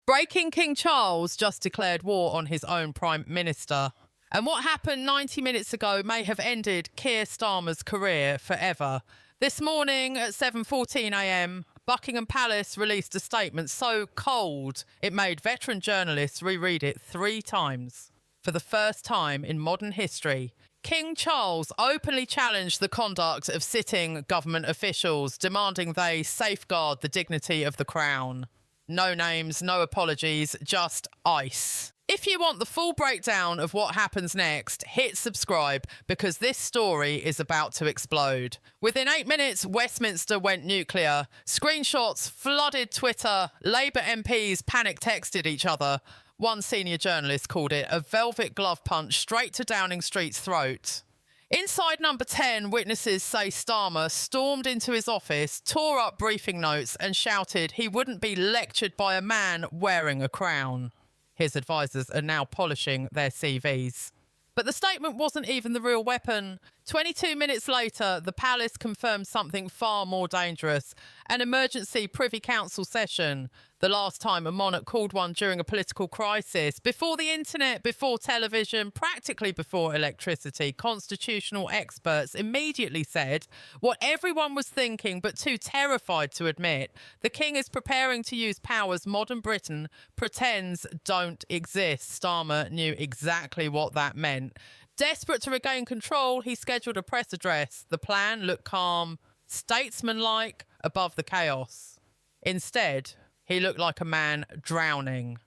Breaking King Charles just declared war on his own Prime Minister. And what happened 90 minutes ago may have ended Keir Starmer's career forever. This morning at 7:14 a.m, Buckingham Palace released a statement so cold it made veteran journalists reread it 3 times. For the first time in modern history, King Charles openly challenged the conduct of sitting government officials, demanding they safeguard the dignity of the crown. No names, no apologies, just ice. If you want the full breakdown of what happens next, hit subscribe because this story is about to explode. Within 8 minutes, Westminster went nuclear. Screenshots flooded Twitter. Labour MPs panic texted each other. One senior journalist called it a velvet glove punch straight to Downing Street's throat. Inside number 10, witnesses say Starmer stormed into his office, tore up briefing notes and shouted he wouldn't be lectured by a man wearing a crown. His advisors are now polishing their CVs. But the statement wasn't even the real weapon. 22 minutes later, the palace confirmed something far more dangerous. An emergency Privy Council session. The last time a monarch called one during a political crisis. Before the internet, before television, practically before electricity, constitutional experts immediately said what everyone was thinking but too terrified to admit. The king is preparing to use powers modern Britain pretends don't exist. Starmer knew exactly what that meant. Desperate to regain control, he scheduled a press address. The plan looked calm, statesmanlike, above the chaos. Instead, he looked like a man drowning.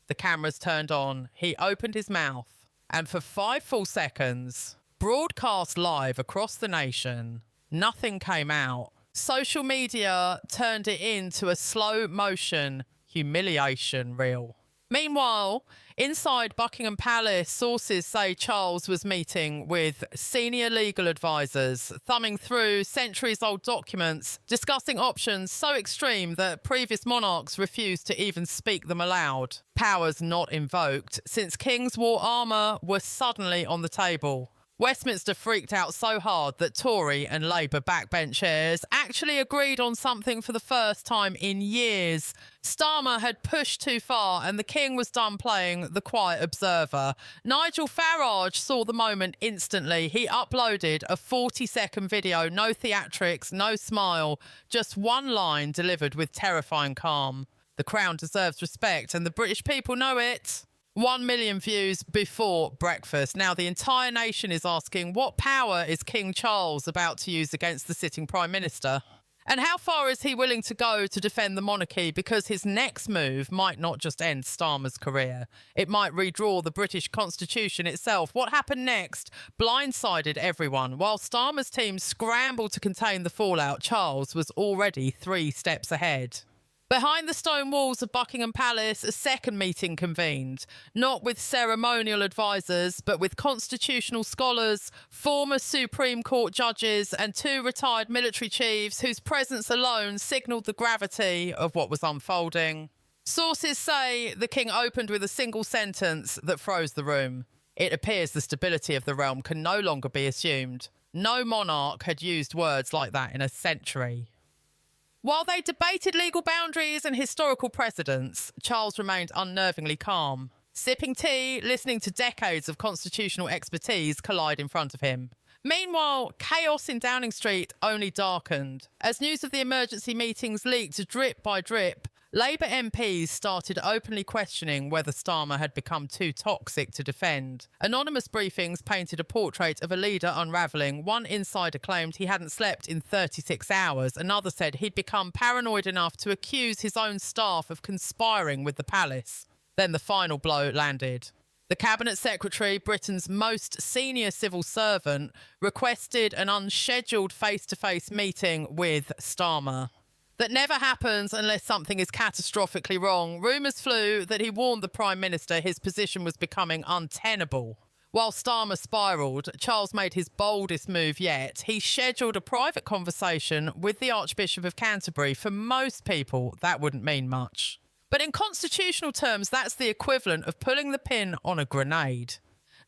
The cameras turned on. He opened his mouth. And for 5 full seconds, broadcast live across the nation, nothing came out. Social media turned it into a slow-motion humiliation reel. Meanwhile, inside Buckingham Palace, sources say Charles was meeting with senior legal advisors, thumbing through centuries-old documents, discussing options so extreme that previous monarchs refused to even speak them aloud. Powers not invoked, since kings wore armour were suddenly on the table. Westminster freaked out so hard that Tory and Labour backbenchers actually agreed on something for the first time in years. Starmer had pushed too far and the king was done playing the quiet observer. Nigel Farage saw the moment instantly. He uploaded a 40-second video, no theatrics, no smile, just one line delivered with terrifying calm. The crown deserves respect and the British people know it. 1 million views before breakfast. Now the entire nation is asking what power is King Charles about to use against the sitting Prime Minister? And how far is he willing to go to defend the monarchy, because his next move might not just end Starmer's career. It might redraw the British Constitution itself. What happened next blindsided everyone. While Starmer's team scrambled to contain the fallout, Charles was already 3 steps ahead. Behind the stone walls of Buckingham Palace, a second meeting convened, not with ceremonial advisors, but with constitutional scholars, former Supreme Court judges, and 2 retired military chiefs whose presence alone signalled the gravity of what was unfolding. Sources say the king opened with a single sentence that froze the room. It appears the stability of the realm can no longer be assumed. No monarch had used words like that in a century. While they debated legal boundaries and historical precedents, Charles remained unnervingly calm, sipping tea, listening to decades of constitutional expertise collide in front of him. Meanwhile, chaos in Downing Street only darkened. As news of the emergency meetings leaked drip by drip, Labour MPs started openly questioning whether Starmer had become too toxic to defend. Anonymous briefings painted a portrait of a leader unravelling. One insider claimed he hadn't slept in 36 hours. Another said he'd become paranoid enough to accuse his own staff of conspiring with the palace. Then the final blow landed. The Cabinet Secretary, Britain's most senior civil servant, requested an unscheduled face-to-face meeting with Starmer. That never happens unless something is catastrophically wrong. Rumours flew that he warned the Prime Minister his position was becoming untenable. While Starmer spiralled, Charles made his boldest move yet. He scheduled a private conversation with the Archbishop of Canterbury. For most people, that wouldn't mean much. But in constitutional terms, that's the equivalent of pulling the pin on a grenade.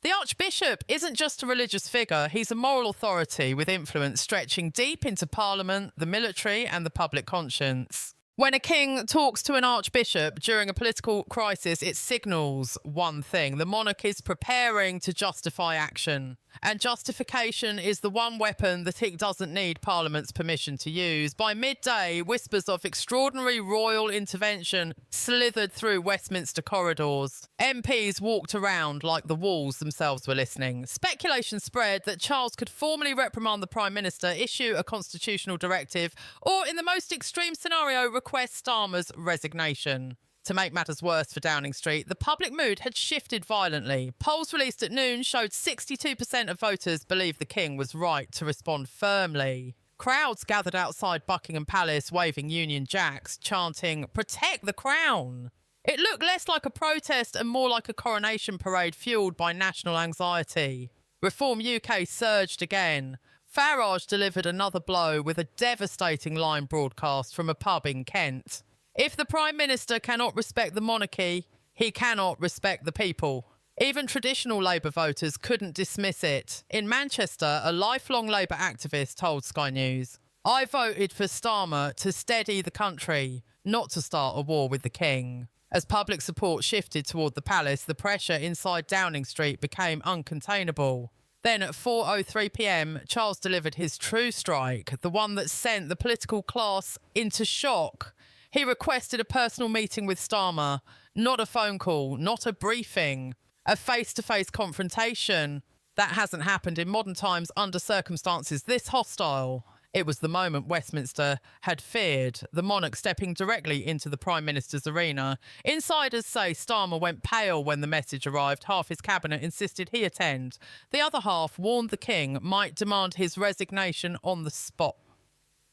The Archbishop isn't just a religious figure, he's a moral authority with influence stretching deep into Parliament, the military and the public conscience. When a king talks to an archbishop during a political crisis, it signals one thing: the monarch is preparing to justify action. And justification is the one weapon that it doesn't need Parliament's permission to use. By midday, whispers of extraordinary royal intervention slithered through Westminster corridors. MPs walked around like the walls themselves were listening. Speculation spread that Charles could formally reprimand the Prime Minister, issue a constitutional directive, or in the most extreme scenario, request Starmer's resignation. To make matters worse for Downing Street, the public mood had shifted violently. Polls released at noon showed 62% of voters believed the king was right to respond firmly. Crowds gathered outside Buckingham Palace waving Union Jacks, chanting, "Protect the Crown." It looked less like a protest and more like a coronation parade fuelled by national anxiety. Reform UK surged again. Farage delivered another blow with a devastating line broadcast from a pub in Kent. If the Prime Minister cannot respect the monarchy, he cannot respect the people. Even traditional Labour voters couldn't dismiss it. In Manchester, a lifelong Labour activist told Sky News, "I voted for Starmer to steady the country, not to start a war with the king." As public support shifted toward the palace, the pressure inside Downing Street became uncontainable. Then at 4:03 p.m, Charles delivered his true strike, the one that sent the political class into shock. He requested a personal meeting with Starmer, not a phone call, not a briefing, a face-to-face confrontation. That hasn't happened in modern times under circumstances this hostile. It was the moment Westminster had feared, the monarch stepping directly into the Prime Minister's arena. Insiders say Starmer went pale when the message arrived. Half his cabinet insisted he attend. The other half warned the king might demand his resignation on the spot.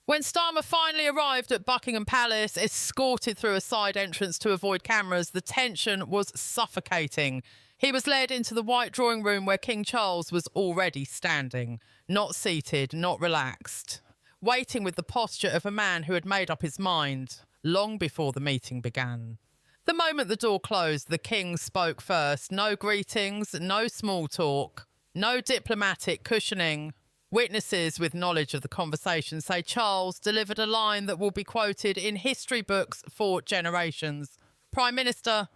When Starmer finally arrived at Buckingham Palace, escorted through a side entrance to avoid cameras, the tension was suffocating. He was led into the white drawing room where King Charles was already standing, not seated, not relaxed, waiting with the posture of a man who had made up his mind long before the meeting began. The moment the door closed, the king spoke first. No greetings, no small talk, no diplomatic cushioning. Witnesses with knowledge of the conversation say Charles delivered a line that will be quoted in history books for generations. "Prime Minister,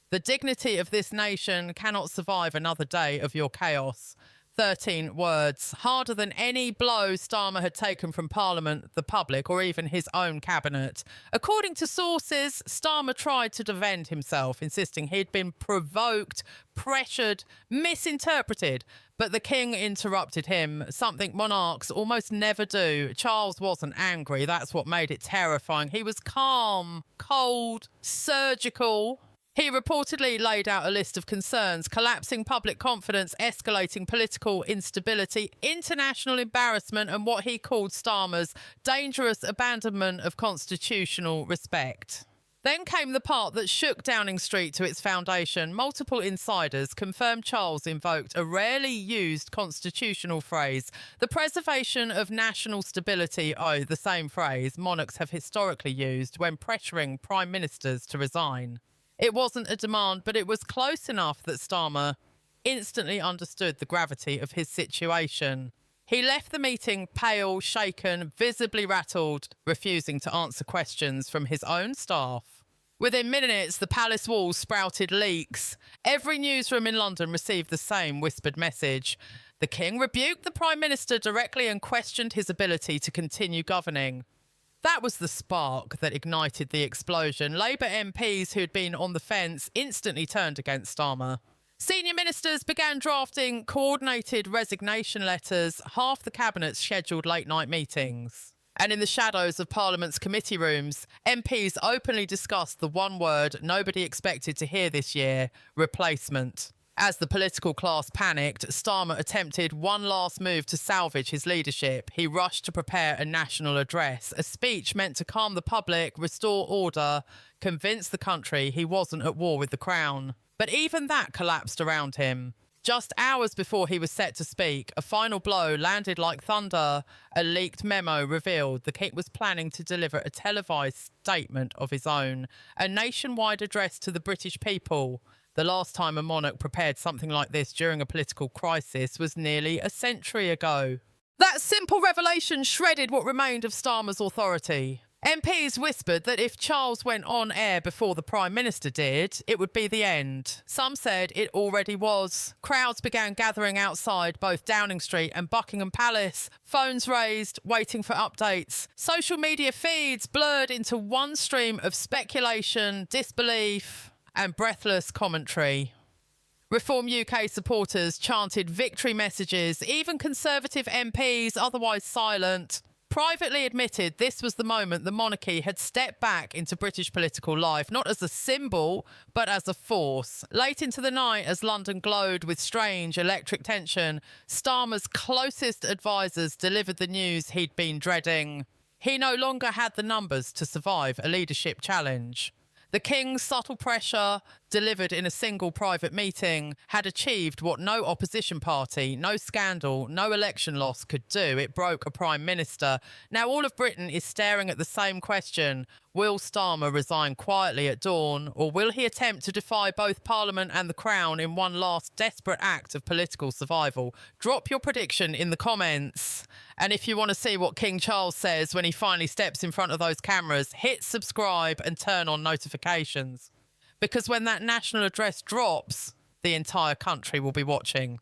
the dignity of this nation cannot survive another day of your chaos." 13 words, harder than any blow Starmer had taken from Parliament, the public, or even his own cabinet. According to sources, Starmer tried to defend himself, insisting he'd been provoked, pressured, misinterpreted. But the king interrupted him, something monarchs almost never do. Charles wasn't angry. That's what made it terrifying. He was calm, cold, surgical. He reportedly laid out a list of concerns: collapsing public confidence, escalating political instability, international embarrassment, and what he called Starmer's dangerous abandonment of constitutional respect. Then came the part that shook Downing Street to its foundation. Multiple insiders confirmed Charles invoked a rarely used constitutional phrase, the preservation of national stability. Oh, the same phrase monarchs have historically used when pressuring prime ministers to resign. It wasn't a demand, but it was close enough that Starmer instantly understood the gravity of his situation. He left the meeting pale, shaken, visibly rattled, refusing to answer questions from his own staff. Within minutes, the palace walls sprouted leaks. Every newsroom in London received the same whispered message. The king rebuked the Prime Minister directly and questioned his ability to continue governing. That was the spark that ignited the explosion. Labour MPs who'd been on the fence instantly turned against Starmer. Senior ministers began drafting coordinated resignation letters. Half the cabinet scheduled late-night meetings. And in the shadows of Parliament's committee rooms, MPs openly discussed the one word nobody expected to hear this year: replacement. As the political class panicked, Starmer attempted one last move to salvage his leadership. He rushed to prepare a national address, a speech meant to calm the public, restore order, convince the country he wasn't at war with the crown. But even that collapsed around him. Just hours before he was set to speak, a final blow landed like thunder. A leaked memo revealed the king was planning to deliver a televised statement of his own, a nationwide address to the British people. The last time a monarch prepared something like this during a political crisis was nearly a century ago. That simple revelation shredded what remained of Starmer's authority. MPs whispered that if Charles went on air before the Prime Minister did, it would be the end. Some said it already was. Crowds began gathering outside both Downing Street and Buckingham Palace, phones raised, waiting for updates. Social media feeds blurred into one stream of speculation, disbelief, and breathless commentary. Reform UK supporters chanted victory messages, even Conservative MPs, otherwise silent, privately admitted this was the moment the monarchy had stepped back into British political life, not as a symbol, but as a force. Late into the night, as London glowed with strange electric tension, Starmer's closest advisers delivered the news he'd been dreading. He no longer had the numbers to survive a leadership challenge. The King's subtle pressure, delivered in a single private meeting, had achieved what no opposition party, no scandal, no election loss could do. It broke a Prime Minister. Now all of Britain is staring at the same question. Will Starmer resign quietly at dawn, or will he attempt to defy both Parliament and the Crown in one last desperate act of political survival? Drop your prediction in the comments. And if you want to see what King Charles says when he finally steps in front of those cameras, hit subscribe and turn on notifications. Because when that national address drops, the entire country will be watching.